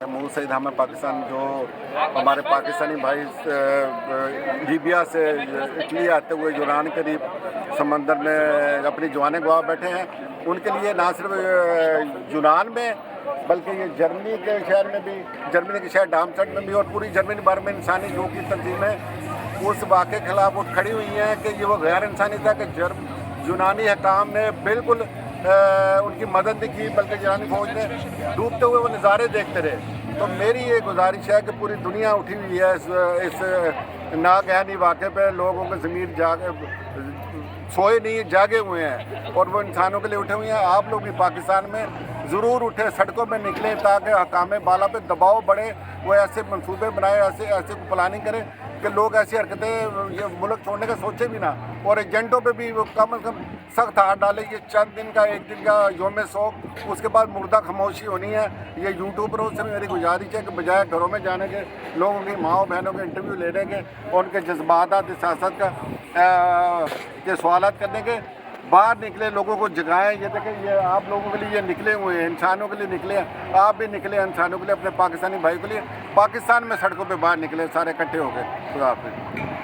मुंह से हमें पाकिस्तान जो हमारे पाकिस्तानी भाई लीबिया से इटली आते हुए यूनान के करीब समंदर में अपनी जवानें गवा बैठे हैं, उनके लिए ना सिर्फ यूनान में बल्कि ये जर्मनी के शहर में भी, जर्मनी के शहर डार्मस्टैट में भी और पूरी जर्मनी भर में इंसानी जो की तंजीमें उस वाक़े के खिलाफ उठ खड़ी हुई हैं कि ये वो गैर इंसानी था कि यूनानी हकाम ने बिल्कुल उनकी मदद नहीं की, बल्कि यूनानी फौज ने डूबते हुए वो नज़ारे देखते रहे। तो मेरी ये गुजारिश है कि पूरी दुनिया उठी हुई है इस नागहानी वाक़े पे, लोगों के ज़मीर जागे सोए नहीं जागे हुए हैं और वो इंसानों के लिए उठे हुए हैं। आप लोग भी पाकिस्तान में ज़रूर उठे, सड़कों में निकलें ताकि हकाम बाला पे दबाव बढ़े, वो ऐसे मंसूबे बनाए, ऐसे प्लानिंग करें कि लोग ऐसी हरकतें ये मुल्क छोड़ने का सोचे भी ना, और एजेंटों पे भी वो कम से कम सख्त हाथ डाले। ये चंद दिन का, एक दिन का यौम शौक, उसके बाद मुर्दा खामोशी होनी है। ये यूट्यूबरों से मेरी गुजारिश है कि बजाय घरों में जाने के, लोगों की माओ बहनों के इंटरव्यू लेने के और उनके जज्बात सियासत का के सवालात करने के, बाहर निकले, लोगों को जगाएं। ये देखें, ये आप लोगों के लिए ये निकले हुए हैं, इंसानों के लिए निकले हैं, आप भी निकले इंसानों के लिए, अपने पाकिस्तानी भाई के लिए। पाकिस्तान में सड़कों पे बाहर निकले सारे इकट्ठे हो गए। खुदा हाफिज़।